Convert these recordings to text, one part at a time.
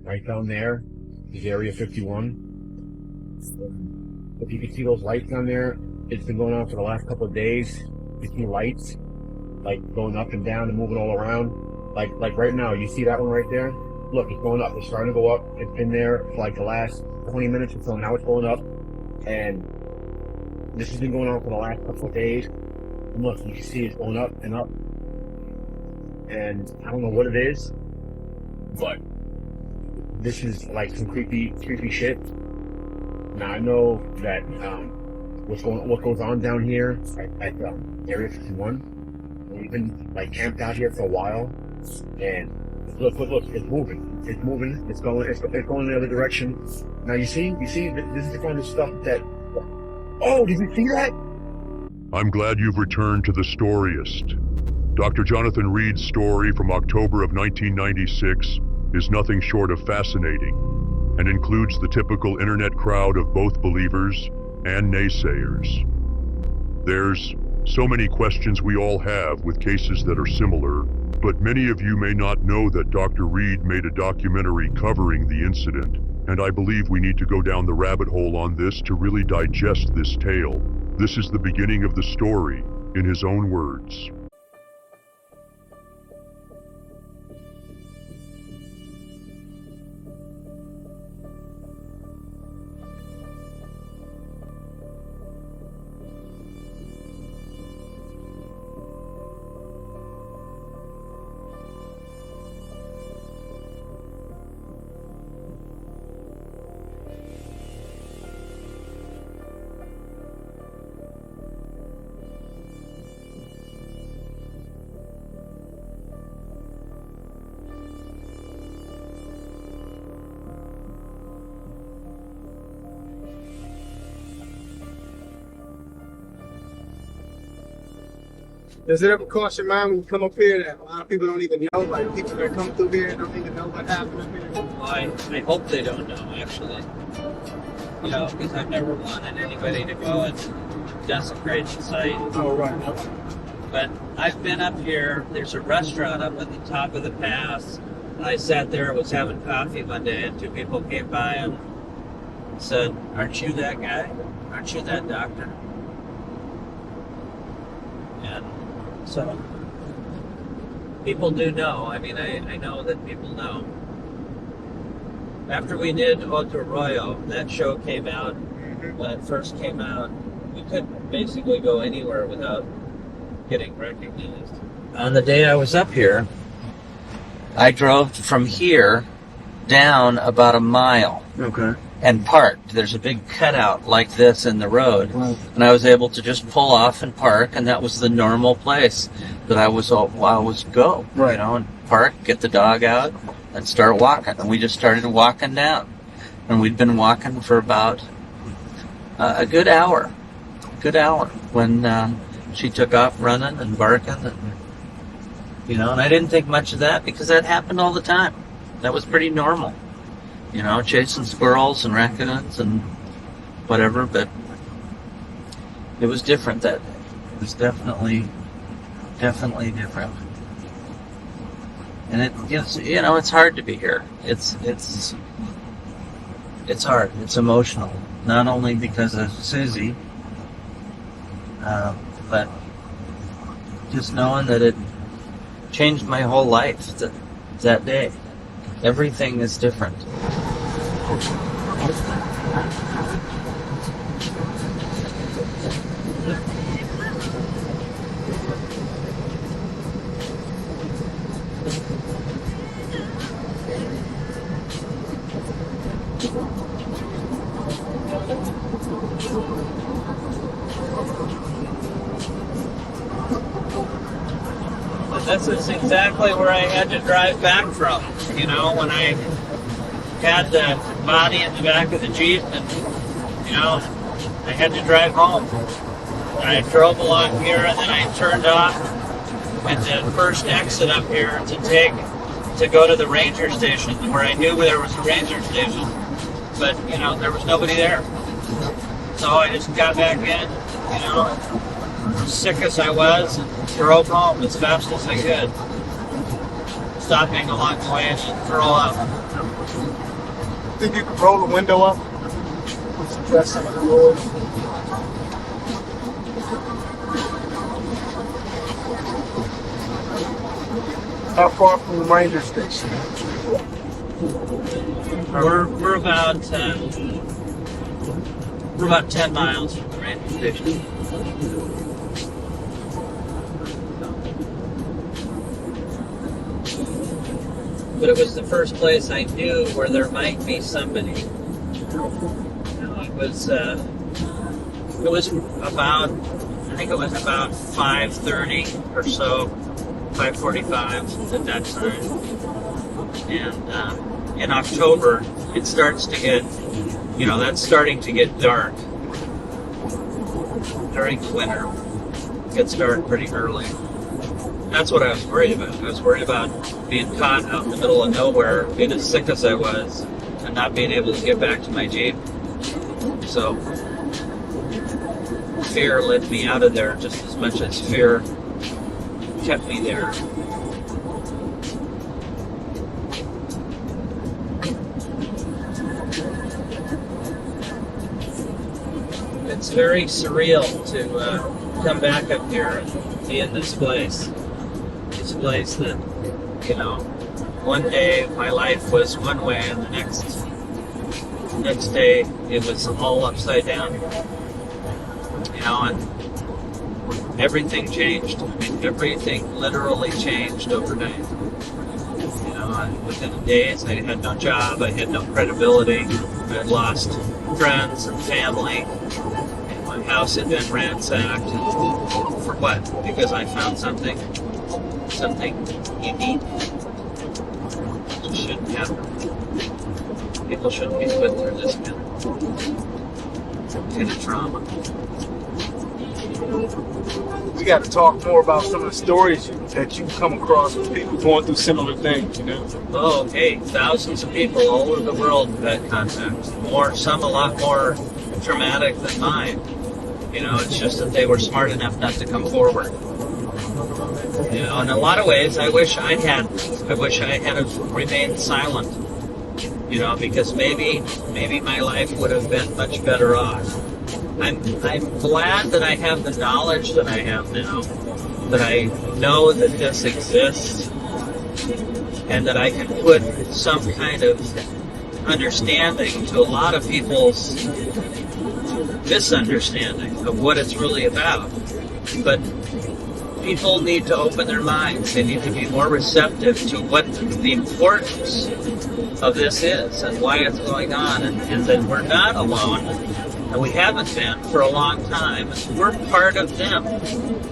Right down there is Area 51. If you can see those lights down there, it's been going on for the last couple of days. You see lights like going up and down and moving all around. Like right now, you see that one right there? Look, it's going up. It's starting to go up. It's been there for like the last 20 minutes or so. Now it's going up. And this has been going on for the last couple of days. And look, you can see it's going up and up. And I don't know what it is, but this is like some creepy shit. Now I know that what goes on down here at Area 51. We've been like camped out here for a while, and look, it's moving. It's moving. It's going the other direction. Now you see, this is the kind of stuff that. Oh, did you see that? I'm glad you've returned to the Storyist. Dr. Jonathan Reed's story from October of 1996 is nothing short of fascinating, and includes the typical internet crowd of both believers and naysayers. There's so many questions we all have with cases that are similar, but many of you may not know that Dr. Reed made a documentary covering the incident, and I believe we need to go down the rabbit hole on this to really digest this tale. This is the beginning of the story, in his own words. Does it ever cross your mind when you come up here that a lot of people don't even know, like people that come through here don't even know what happened up here? I hope they don't know, actually. You know, because I've never wanted anybody to go and desecrate the site. Oh, right. But I've been up here. There's a restaurant up at the top of the pass. And I sat there, was having coffee one day, and two people came by and said, "Aren't you that guy? Aren't you that doctor?" And so people do know. I mean, I know that people know. After we did Otoroyo, that show came out, when it first came out, we couldn't basically go anywhere without getting recognized. On the day I was up here, I drove from here down about a mile. Okay. And parked. There's a big cutout like this in the road, Right. and I was able to just pull off and park, and that was the normal place that I was go, Right. you know, and park, get the dog out, and start walking. And we just started walking down, and we'd been walking for about a good hour, when she took off running and barking, and you know, and I didn't think much of that because that happened all the time. That was pretty normal. You know, chasing squirrels and raccoons and whatever, but it was different that day. It was definitely different. And you know, it's hard to be here. It's hard. It's emotional. Not only because of Susie, but just knowing that it changed my whole life that day. Everything is different. But this is exactly where I had to drive back from. You know, when I had the body in the back of the Jeep, and you know, I had to drive home. And I drove along here, and then I turned off at the first exit up here to go to the ranger station, where I knew there was a ranger station, but you know, there was nobody there. So I just got back in, you know, sick as I was, and drove home as fast as I could. stopping along the way and roll up. Think you could roll the window up? Press some of the roll. How far from the ranger station? We're about 10 miles from the ranger station. But it was the first place I knew where there might be somebody. It was about, I think it was about 5:30 or so, 5:45 at that time. And in October, it starts to get, that's starting to get dark. During winter, it gets dark pretty early. That's what I was worried about. I was worried about being caught out in the middle of nowhere, being as sick as I was, and not being able to get back to my Jeep. So, fear led me out of there just as much as fear kept me there. It's very surreal to come back up here and be in this place. This place that, one day my life was one way and the next day it was all upside down. And everything changed. I mean, everything literally changed overnight. And within days I had no job, I had no credibility, I had lost friends and family, and my house had been ransacked. For what? Because I found something unique. It shouldn't happen. People shouldn't be put through this kind of trauma. We got to talk more about some of the stories that you come across with people going through similar things, Oh, hey, thousands of people all over the world have had contact. Some a lot more traumatic than mine. It's just that they were smart enough not to come forward. In a lot of ways, I wish I had remained silent. Because maybe my life would have been much better off. I'm glad that I have the knowledge that I have now, that I know that this exists, and that I can put some kind of understanding to a lot of people's misunderstanding of what it's really about. But people need to open their minds. They need to be more receptive to what the importance of this is and why it's going on, and that we're not alone. And we haven't been for a long time. We're part of them.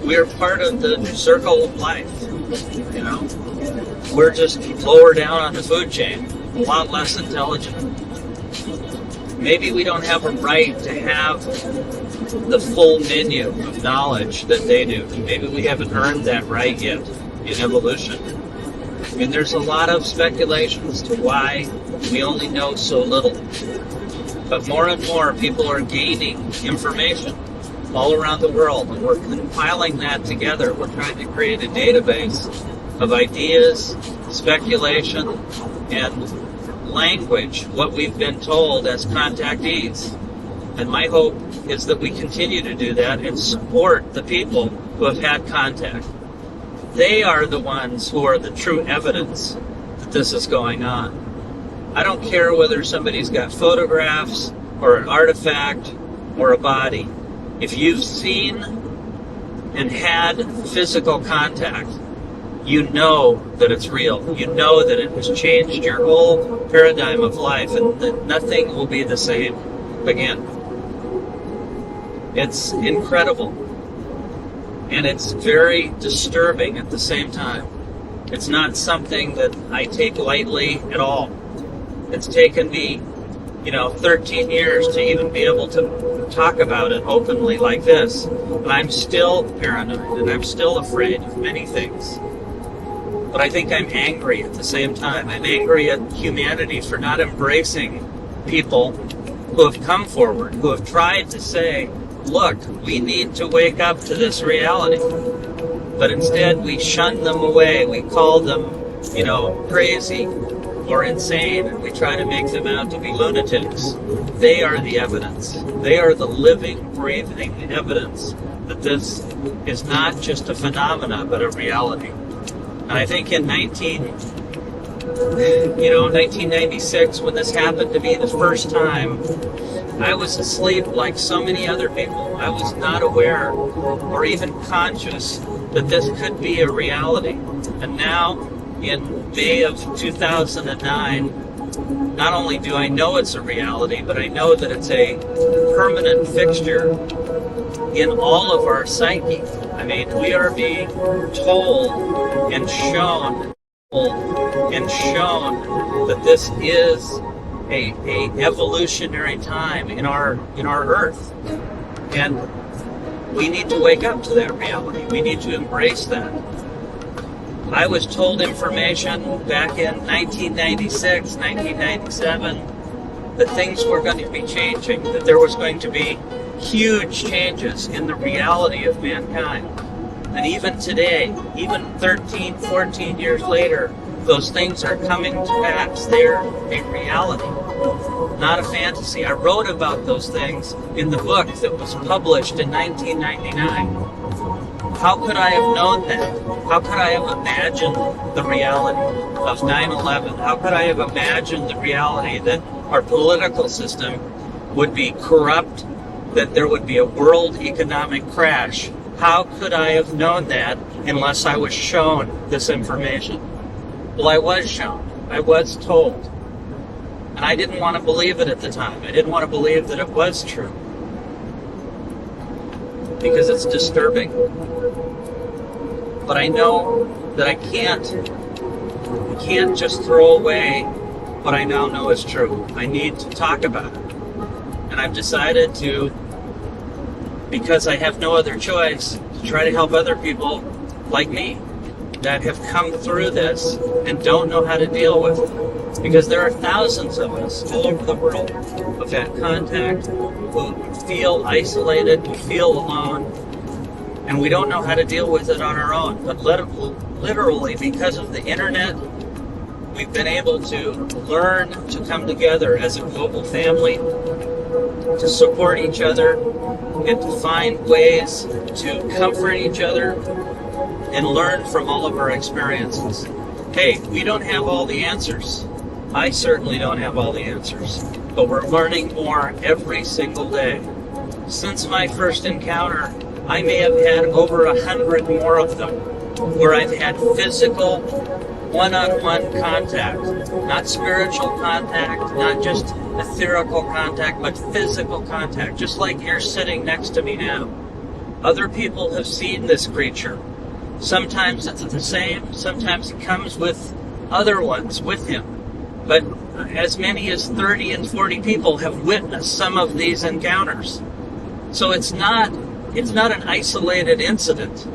We're part of the circle of life. We're just lower down on the food chain, a lot less intelligent. Maybe we don't have a right to have the full menu of knowledge that they do. Maybe we haven't earned that right yet in evolution. I mean, there's a lot of speculation as to why we only know so little. But more and more people are gaining information all around the world, and we're compiling that together. We're trying to create a database of ideas, speculation, and language, what we've been told as contactees. And my hope is that we continue to do that and support the people who have had contact. They are the ones who are the true evidence that this is going on. I don't care whether somebody's got photographs or an artifact or a body. If you've seen and had physical contact, you know that it's real. You know that it has changed your whole paradigm of life, and that nothing will be the same again. It's incredible. And it's very disturbing at the same time. It's not something that I take lightly at all. It's taken me, 13 years to even be able to talk about it openly like this. And I'm still paranoid, and I'm still afraid of many things. But I think I'm angry at the same time. I'm angry at humanity for not embracing people who have come forward, who have tried to say, look, we need to wake up to this reality. But instead, we shun them away. We call them crazy or insane, and we try to make them out to be lunatics. They are the evidence. They are the living, breathing evidence that this is not just a phenomena, but a reality. And I think in 1996, when this happened to me the first time, I was asleep like so many other people. I was not aware or even conscious that this could be a reality. And now, in May of 2009, not only do I know it's a reality, but I know that it's a permanent fixture in all of our psyche. I mean, we are being told and shown that this is a evolutionary time in our Earth, and we need to wake up to that reality. We need to embrace that. I was told information back in 1996, 1997, that things were going to be changing, that there was going to be huge changes in the reality of mankind. And even today, even 13, 14 years later, those things are coming to pass. They're a reality, not a fantasy. I wrote about those things in the book that was published in 1999. How could I have known that? How could I have imagined the reality of 9/11? How could I have imagined the reality that our political system would be corrupt, that there would be a world economic crash? How could I have known that unless I was shown this information? Well, I was shown. I was told. And I didn't want to believe it at the time. I didn't want to believe that it was true, because it's disturbing. But I know that I can't just throw away what I now know is true. I need to talk about it. And I've decided to, because I have no other choice, to try to help other people like me that have come through this and don't know how to deal with it. Because there are thousands of us all over the world who've had contact, who feel isolated, who feel alone, and we don't know how to deal with it on our own. But literally, because of the internet, we've been able to learn to come together as a global family, to support each other, and to find ways to comfort each other and learn from all of our experiences. Hey, we don't have all the answers. I certainly don't have all the answers, but we're learning more every single day. Since my first encounter, I may have had over 100 more of them, where I've had physical, one-on-one contact, not spiritual contact, not just etherical contact, but physical contact, just like you're sitting next to me now. Other people have seen this creature. Sometimes it's the same, sometimes it comes with other ones with him. But as many as 30 and 40 people have witnessed some of these encounters. So it's not an isolated incident.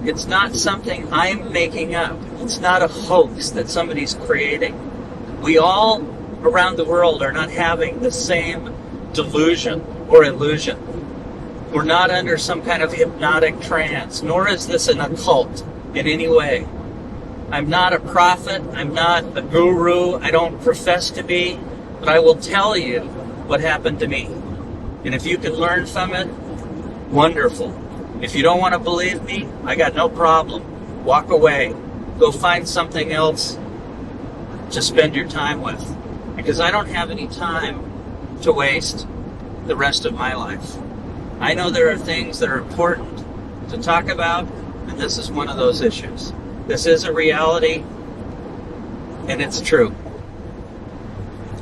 It's not something I'm making up. It's not a hoax that somebody's creating. We all around the world are not having the same delusion or illusion. We're not under some kind of hypnotic trance, nor is this an occult in any way. I'm not a prophet. I'm not a guru. I don't profess to be, but I will tell you what happened to me. And if you can learn from it, wonderful. If you don't want to believe me, I got no problem. Walk away. Go find something else to spend your time with, because I don't have any time to waste the rest of my life. I know there are things that are important to talk about, and this is one of those issues. This is a reality, and it's true.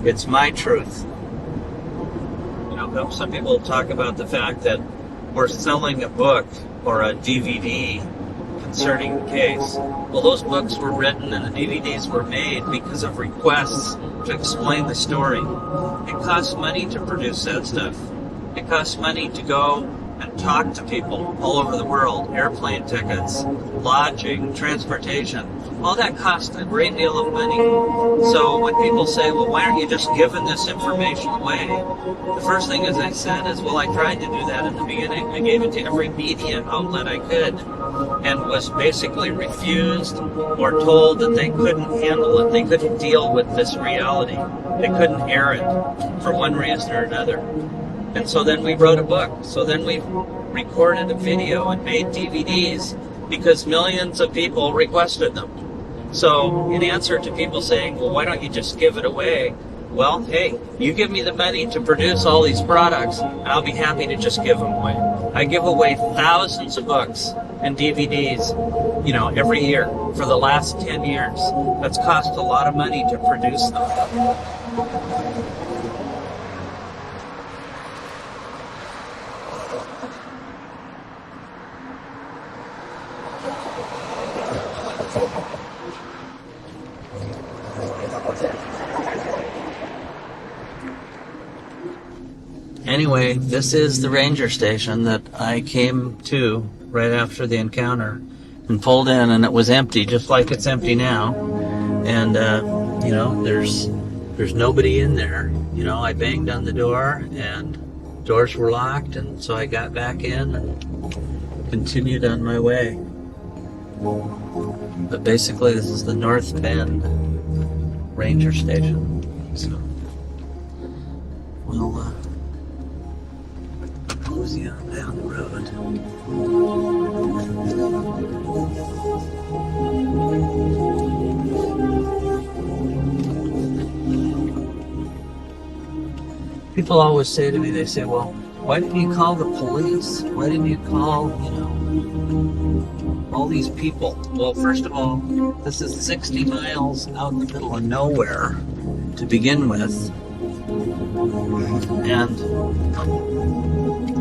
It's my truth. Some people talk about the fact that we're selling a book or a DVD concerning the case. Well, those books were written and the DVDs were made because of requests to explain the story. It costs money to produce that stuff. It costs money to go and talk to people all over the world. Airplane tickets, lodging, transportation, all that costs a great deal of money. So when people say, well, why aren't you just giving this information away? The first thing, as I said, is, well, I tried to do that in the beginning. I gave it to every media outlet I could and was basically refused or told that they couldn't handle it. They couldn't deal with this reality. They couldn't air it for one reason or another. And so then we wrote a book. So then we recorded a video and made DVDs because millions of people requested them. So in answer to people saying, well, why don't you just give it away? Well, hey, you give me the money to produce all these products, I'll be happy to just give them away. I give away thousands of books and DVDs, every year for the last 10 years. That's cost a lot of money to produce them. Anyway, this is the ranger station that I came to right after the encounter and pulled in, and it was empty, just like it's empty now. And, there's nobody in there. I banged on the door and doors were locked, and so I got back in and continued on my way. But basically, this is the North Bend ranger station. So, we'll, mosey on down the road. People always say to me, they say, well, why didn't you call the police? Why didn't you call, all these people? Well, first of all, this is 60 miles out in the middle of nowhere to begin with. And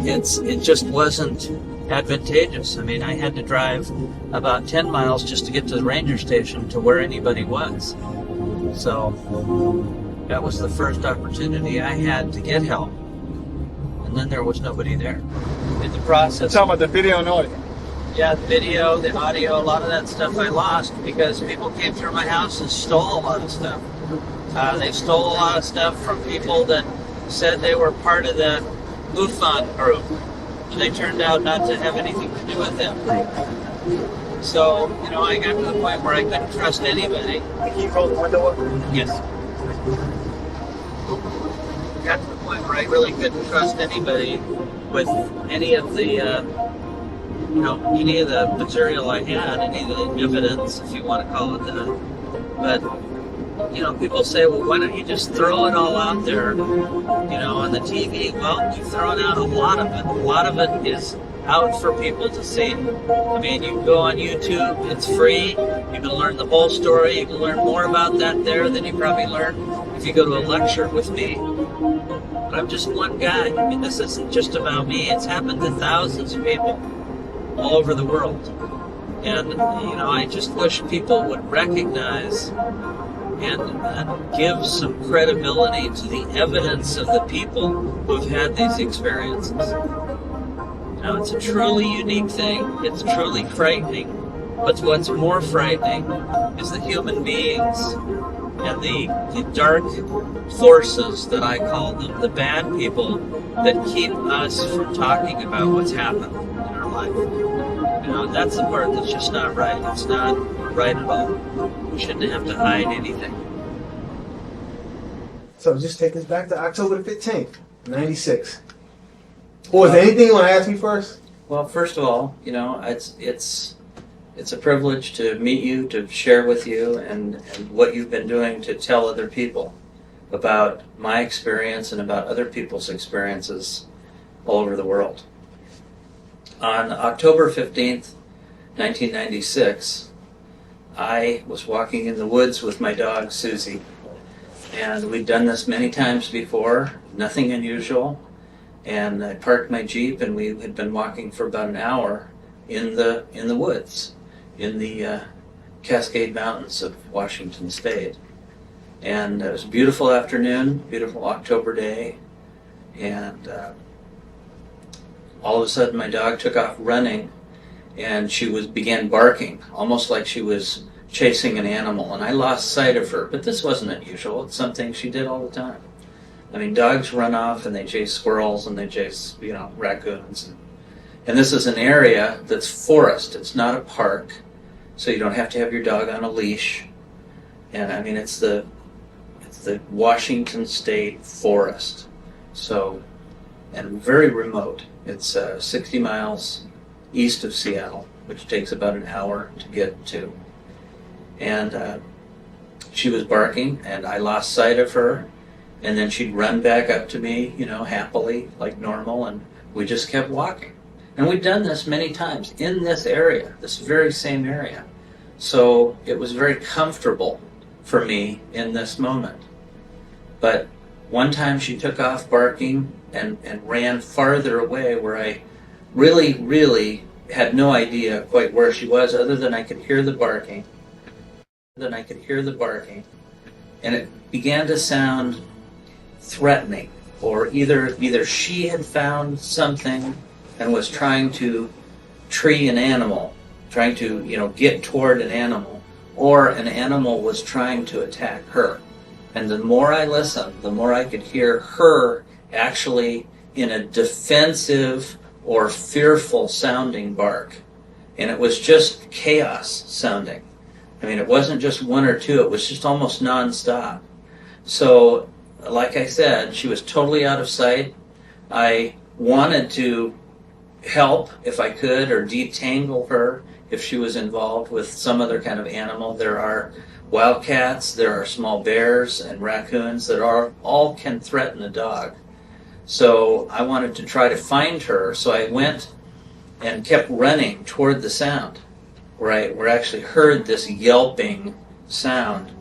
it just wasn't advantageous. I mean, I had to drive about 10 miles just to get to the ranger station to where anybody was. So that was the first opportunity I had to get help. And then there was nobody there. In the process... Talking about the video and audio. Yeah, the video, the audio, a lot of that stuff I lost because people came through my house and stole a lot of stuff. They stole a lot of stuff from people that said they were part of the MUFON group. They turned out not to have anything to do with them. So, I got to the point where I couldn't trust anybody. Can you roll the window up? Yes. Got to the point where I really couldn't trust anybody with any of the, any of the material I had, any of the evidence, if you want to call it that. But, people say, well, why don't you just throw it all out there, on the TV? Well, you've thrown out a lot of it. A lot of it is out for people to see. I mean, you can go on YouTube, it's free. You can learn the whole story. You can learn more about that there than you probably learn if you go to a lecture with me. But I'm just one guy. I mean, this isn't just about me. It's happened to thousands of people all over the world. And, I just wish people would recognize and give some credibility to the evidence of the people who've had these experiences. Now, it's a truly unique thing. It's truly frightening. But what's more frightening is the human beings and the dark forces that I call them, the bad people that keep us from talking about what's happened in our life. That's the part that's just not right. It's not right at all. We shouldn't have to hide anything. So just take us back to October the 15th, 96. Or is there anything you want to ask me first? Well, first of all, it's a privilege to meet you, to share with you, and what you've been doing to tell other people about my experience and about other people's experiences all over the world. On October 15th, 1996, I was walking in the woods with my dog, Susie. And we'd done this many times before, nothing unusual. And I parked my Jeep, and we had been walking for about an hour in the woods, in the Cascade Mountains of Washington State. And it was a beautiful afternoon, beautiful October day, and all of a sudden my dog took off running, and she began barking, almost like she was chasing an animal, and I lost sight of her. But this wasn't unusual. It's something she did all the time. I mean, dogs run off and they chase squirrels and they chase, raccoons. And this is an area that's forest. It's not a park, so you don't have to have your dog on a leash. And I mean, it's the Washington State forest. So, and very remote. It's 60 miles east of Seattle, which takes about an hour to get to. And she was barking, and I lost sight of her. And then she'd run back up to me, happily, like normal, and we just kept walking. And we'd done this many times in this area, this very same area. So it was very comfortable for me in this moment. But one time she took off barking and ran farther away, where I really, really had no idea quite where she was, other than I could hear the barking. And it began to sound threatening, or either she had found something and was trying to tree an animal, trying to get toward an animal, or an animal was trying to attack her. And the more I listened, the more I could hear her actually in a defensive or fearful sounding bark. And it was just chaos sounding. I mean, it wasn't just one or two, it was just almost nonstop. So, like I said, she was totally out of sight. I wanted to help if I could, or detangle her if she was involved with some other kind of animal. There are wildcats, there are small bears and raccoons that all can threaten a dog. So I wanted to try to find her, so I went and kept running toward the sound, where I actually heard this yelping sound.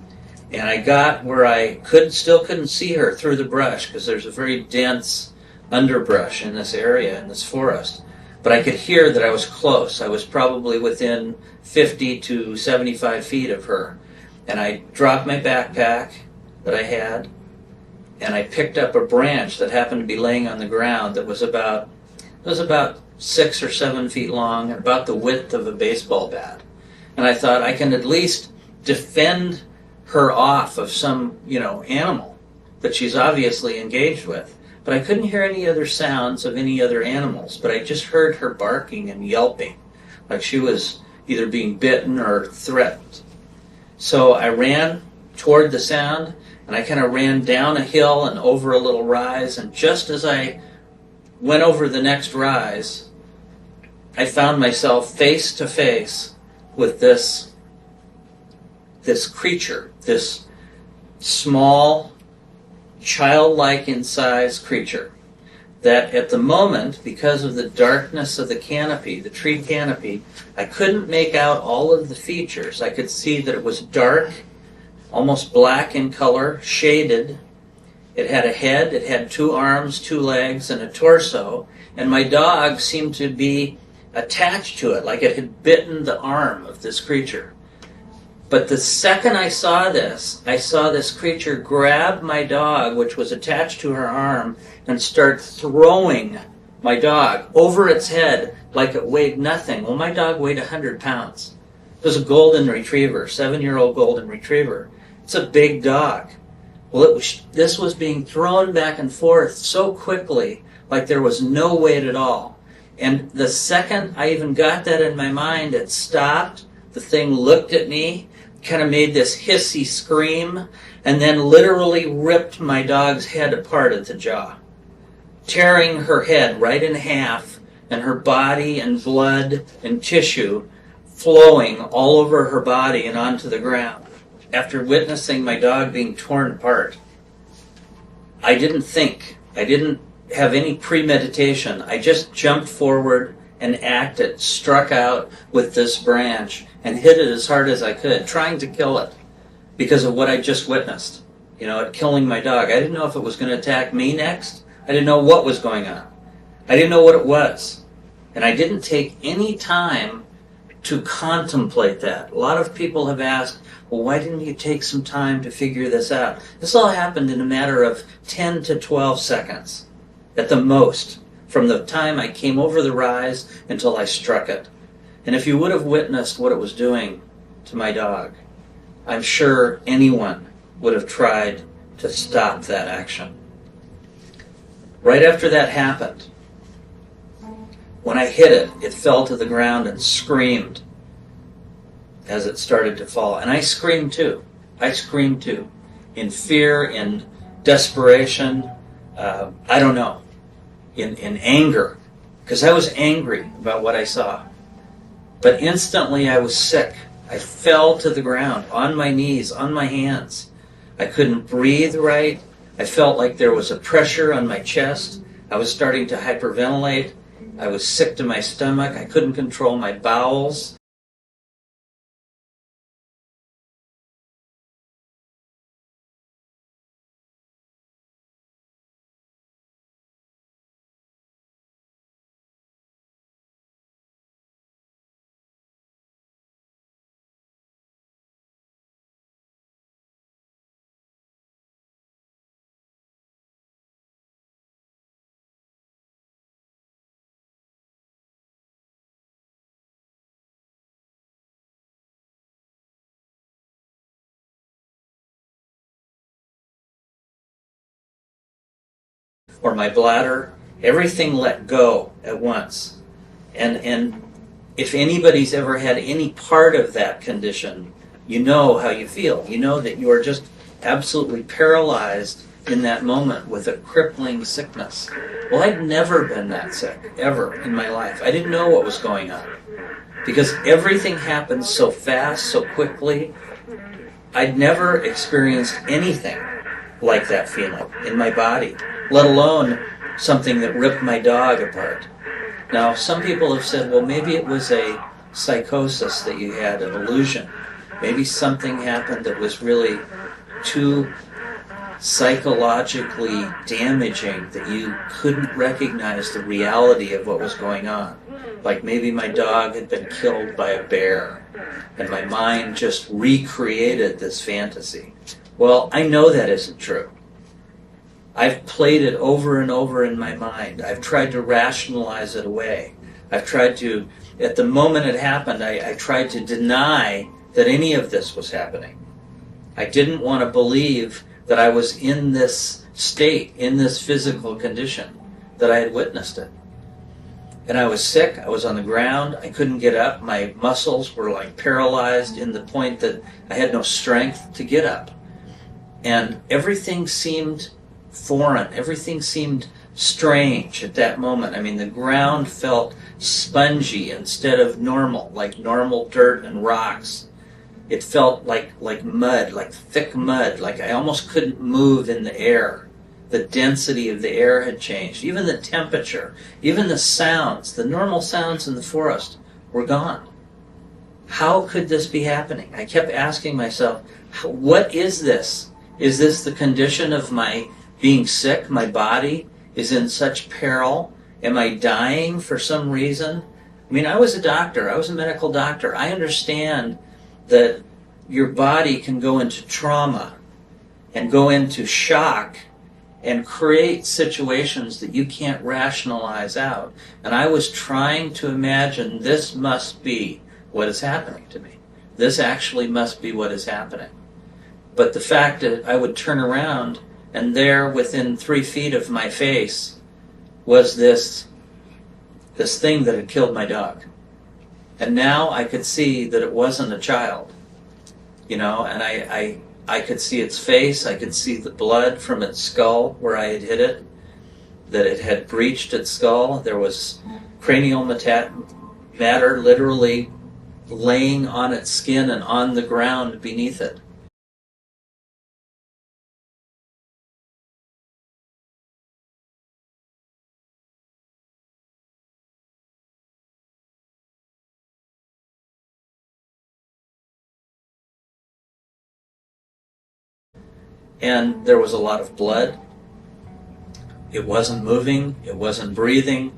And I got where I still couldn't see her through the brush, because there's a very dense underbrush in this area, in this forest. But I could hear that I was close. I was probably within 50 to 75 feet of her. And I dropped my backpack that I had, and I picked up a branch that happened to be laying on the ground that was about 6 or 7 feet long, and about the width of a baseball bat. And I thought, I can at least defend her off of some, animal that she's obviously engaged with. But I couldn't hear any other sounds of any other animals, but I just heard her barking and yelping, like she was either being bitten or threatened. So I ran toward the sound, and I kind of ran down a hill and over a little rise, and just as I went over the next rise, I found myself face to face with this creature, this small, childlike in size creature, that at the moment, because of the darkness of the canopy, the tree canopy, I couldn't make out all of the features. I could see that it was dark, almost black in color, shaded. It had a head, it had 2 arms, 2 legs, and a torso, and my dog seemed to be attached to it, like it had bitten the arm of this creature. But the second I saw this creature grab my dog, which was attached to her arm, and start throwing my dog over its head like it weighed nothing. Well, my dog weighed 100 pounds. It was a golden retriever, 7-year-old golden retriever. It's a big dog. Well, this was being thrown back and forth so quickly, like there was no weight at all. And the second I even got that in my mind, it stopped. The thing looked at me, kind of made this hissy scream, and then literally ripped my dog's head apart at the jaw, tearing her head right in half, and her body and blood and tissue flowing all over her body and onto the ground. After witnessing my dog being torn apart, I didn't think. I didn't have any premeditation. I just jumped forward and acted, struck out with this branch, and hit it as hard as I could, trying to kill it because of what I just witnessed, it killing my dog. I didn't know if it was going to attack me next. I didn't know what was going on. I didn't know what it was. And I didn't take any time to contemplate that. A lot of people have asked, well, why didn't you take some time to figure this out? This all happened in a matter of 10 to 12 seconds at the most. from the time I came over the rise until I struck it. And if you would have witnessed what it was doing to my dog, I'm sure anyone would have tried to stop that action. Right after that happened, when I hit it, it fell to the ground and screamed as it started to fall. And I screamed too. I screamed too. In fear, in desperation, I don't know, in anger, because I was angry about what I saw. But instantly I was sick. I fell to the ground, on my knees, on my hands. I couldn't breathe right. I felt like there was a pressure on my chest. I was starting to hyperventilate. I was sick to my stomach. I couldn't control my bowels. Or my bladder, everything let go at once. And if anybody's ever had any part of that condition, you know how you feel. You know that you are just absolutely paralyzed in that moment with a crippling sickness. Well, I'd never been that sick, ever, in my life. I didn't know what was going on. Because everything happened so fast, so quickly. I'd never experienced anything like that feeling in my body, let alone something that ripped my dog apart. Now, some people have said, well, maybe it was a psychosis that you had, an illusion. Maybe something happened that was really too psychologically damaging that you couldn't recognize the reality of what was going on. Like maybe my dog had been killed by a bear, and my mind just recreated this fantasy. Well, I know that isn't true. I've played it over and over in my mind. I've tried to rationalize it away. I've tried to, at the moment it happened, I tried to deny that any of this was happening. I didn't want to believe that I was in this state, in this physical condition, that I had witnessed it. And I was sick, I was on the ground, I couldn't get up, my muscles were like paralyzed in the point that I had no strength to get up. And everything seemed foreign, everything seemed strange at that moment. I mean, the ground felt spongy instead of normal, like normal dirt and rocks. It felt like mud, like thick mud, like I almost couldn't move in the air. The density of the air had changed. Even the temperature, even the sounds, the normal sounds in the forest were gone. How could this be happening? I kept asking myself, what is this? Is this the condition of my being sick? My body is in such peril? Am I dying for some reason? I mean, I was a doctor. I was a medical doctor. I understand that your body can go into trauma and go into shock and create situations that you can't rationalize out. And I was trying to imagine this must be what is happening to me. This actually must be what is happening. But the fact that I would turn around and there within 3 feet of my face was this thing that had killed my dog. And now I could see that it wasn't a child, you know, and I could see its face, I could see the blood from its skull where I had hit it, that it had breached its skull. There was cranial matter literally laying on its skin and on the ground beneath it. And there was a lot of blood. It wasn't moving, it wasn't breathing,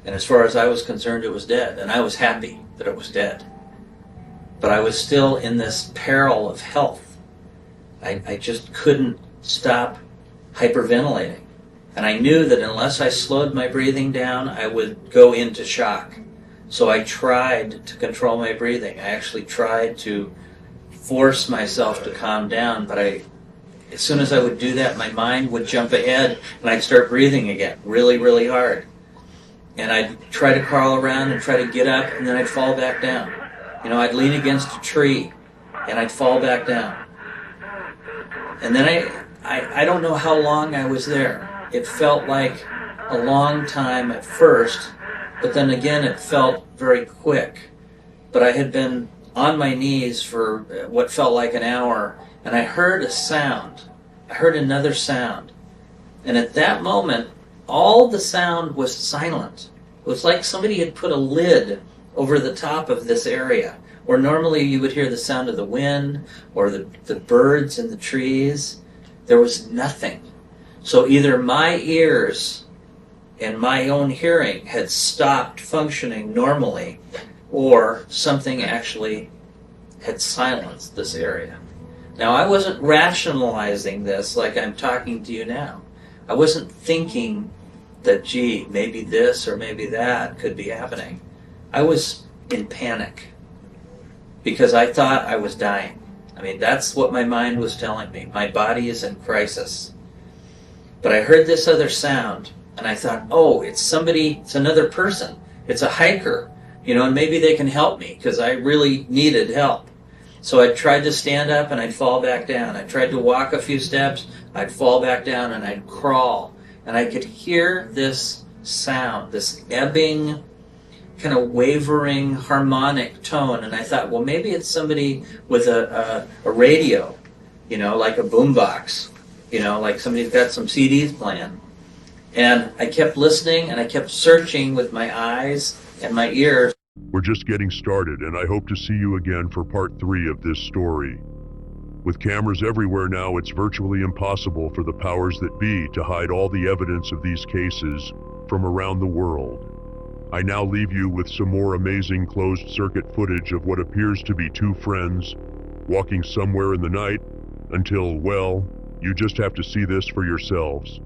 and as far as I was concerned, it was dead. And I was happy that it was dead. But I was still in this peril of health. I just couldn't stop hyperventilating. And I knew that unless I slowed my breathing down, I would go into shock. So I tried to control my breathing. I actually tried to force myself to calm down, but as soon as I would do that, my mind would jump ahead and I'd start breathing again, really, really hard. And I'd try to crawl around and try to get up, and then I'd fall back down. You know, I'd lean against a tree and I'd fall back down. And then I don't know how long I was there. It felt like a long time at first, but then again it felt very quick. But I had been on my knees for what felt like an hour, and I heard a sound. I heard another sound. And at that moment, all the sound was silent. It was like somebody had put a lid over the top of this area, where normally you would hear the sound of the wind or the birds in the trees. There was nothing. So either my ears and my own hearing had stopped functioning normally, or something actually had silenced this area. Now, I wasn't rationalizing this like I'm talking to you now. I wasn't thinking that, gee, maybe this or maybe that could be happening. I was in panic because I thought I was dying. I mean, that's what my mind was telling me. My body is in crisis. But I heard this other sound, and I thought, oh, it's somebody, it's another person. It's a hiker, you know, and maybe they can help me because I really needed help. So I tried to stand up and I'd fall back down. I tried to walk a few steps, I'd fall back down, and I'd crawl. And I could hear this sound, this ebbing, kind of wavering harmonic tone. And I thought, well, maybe it's somebody with a radio, you know, like a boombox, you know, like somebody's got some CDs playing. And I kept listening and I kept searching with my eyes and my ears. We're just getting started, and I hope to see you again for part 3 of this story. With cameras everywhere now, it's virtually impossible for the powers that be to hide all the evidence of these cases from around the world. I now leave you with some more amazing closed-circuit footage of what appears to be 2 friends walking somewhere in the night until, well, you just have to see this for yourselves.